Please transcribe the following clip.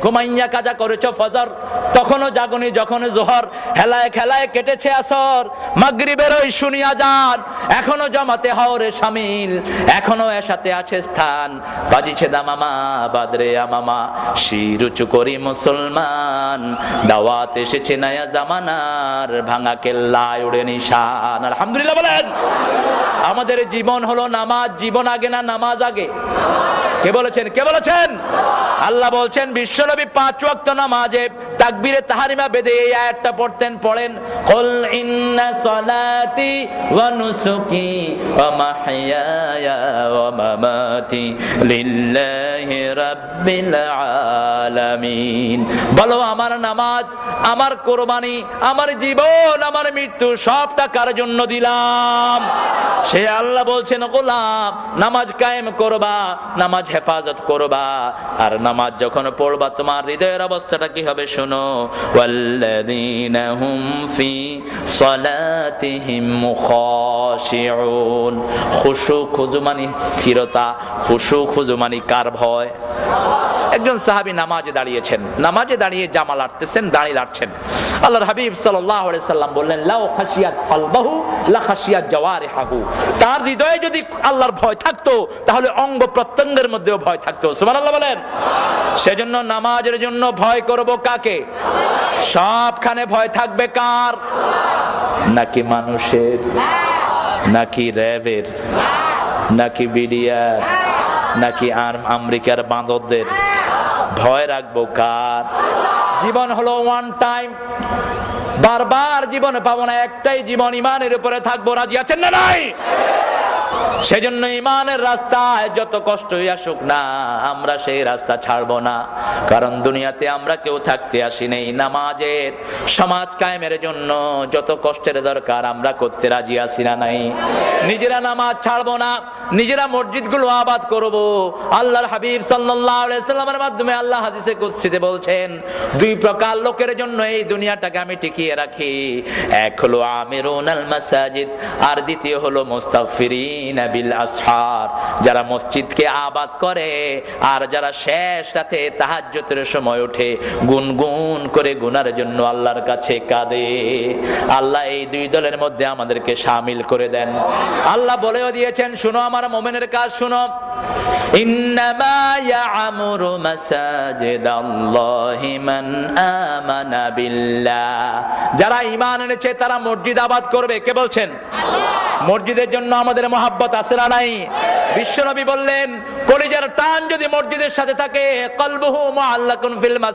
ঘুমাইয়া কাজা করেছো ফজর, তখনও জাগনি যখন জোহর, হেলায় খেলায় কেটেছে আসর, মাগরিবের ওই শুনি আজান, এখনো জামাতে হওরে শামিল, এখনো এসাতে আছে স্থান, বাজিছে দামামা বাদরে আমামা, শির উঁচু করি মুসলমান, দাওয়াত এসেছে নয়া জামানার, ভাঙা কেল্লায় উড়ে নিশান। আলহামদুলিল্লাহ বলেন। আমাদের জীবন হলো নামাজ, জীবন আগে না নামাজ আগে? কে বলেছেন? কে বলেছেন? আল্লাহ বলছেন বিশ্বনবী 5 ওয়াক্ত নামাজে তাকবীরে তাহরিমা বেদে এই আয়াতটা পড়তেন, পড়েন কুল ইন্না সলাতি ওয়া নুসুকি ওয়া মাহইয়ায়া ওয়া মামাতি লিল্লাহি রাব্বিল আলামিন। বলো আমার নামাজ, আমার কুরবানি, আমার জীবন, আমার মৃত্যু সবটা কার জন্য দিলাম? সে আল্লাহ বলছেন গোলাম নামাজ কায়েম করবা, নামাজ হেফাজত করবা, আর নামাজ যখন পড়বা তোমার হৃদয়ের অবস্থাটা কি হবে শোনো, ওয়াল্লাযীনা হুম ফি সালাতিহিম মুখাশিউন। খুশু খুজু মানে স্থিরতা, খুশু খুজু মানে কার ভয়? একজন সাহাবী নামাজে দাঁড়িয়েছেন, নামাজে দাঁড়িয়ে জামা লাড়তেছেন, দাড়ি লাড়ছেন। আল্লাহর হাবিব সাল্লাল্লাহু আলাইহি সাল্লাম বললেন লাউ খাশিয়াত কলবাহু লা খাশিয়াত জাওয়ারিহু। তার হৃদয়ে যদি আল্লাহর ভয় থাকতো তাহলে অঙ্গ প্রত্যঙ্গের মধ্যেও ভয় থাকতো। সুবহানাল্লাহ বলেন। সেজন্য নামাজের জন্য ভয় করব কাকে? সবখানে ভয় থাকবে কার? নাকি মানুষের, নাকি র্যাবের, নাকি বিডিআর, নাকি আমেরিকার বাঁদরদের? ভয় রাখবো কার? জীবন হলো ওয়ান টাইম, বারবার জীবনে পাবো না, একটাই জীবন, ইমানের উপরে থাকবো। রাজি আছেন না নাই? সেজন্য ইমানের রাস্তায় যত কষ্টই আসুক না আমরা সেই রাস্তা ছাড়বো না, কারণ দুনিয়াতে আমরা কেউ থাকতে আসি নেই। নামাজের সমাজ কায়েমের জন্য যত কষ্টের দরকার আমরা করতে রাজি আছি না নাই? নিজেরা নামাজ ছাড়বো না, নিজেরা মসজিদগুলো আবাদ করব। আল্লাহর হাবিব সাল্লাল্লাহু আলাইহি সাল্লামের মাধ্যমে আল্লাহ হাদিসে কুদসিতে বলছেন 2 প্রকার লোকের জন্য এই দুনিয়াটাকে আমি টিকিয়ে রাখি, এক হলো আমিরুনাল মাসাজিদ, আর দ্বিতীয় হলো মুস্তাগফিরিন বিল আসহার, যারা মসজিদকে আবাদ করে আর যারা শেষ রাতে তাহাজ্জুদের সময় উঠে গুনগুন করে গুনার জন্য আল্লাহর কাছে কাঁদে। আল্লাহ এই 2 দলের মধ্যে আমাদেরকে শামিল করে দেন। আল্লাহ বলেও দিয়েছেন শুনো আমার মুমিনের কাজ শুনো, ইন্নামা ইয়া'মুরু মাসাজিদাল্লাহি মান আমানা বিল্লাহ। যারা ঈমান এনেছে তারা মসজিদ আবাদ করবে। কে বলছেন? আল্লাহ। মসজিদের জন্য আমাদের মহব্বত আছে না নাই? বিশ্বনবী বললেন কলিজার টান যদি মসজিদের সাথে থাকে, কলবুহু মুআল্লাকুন ফিল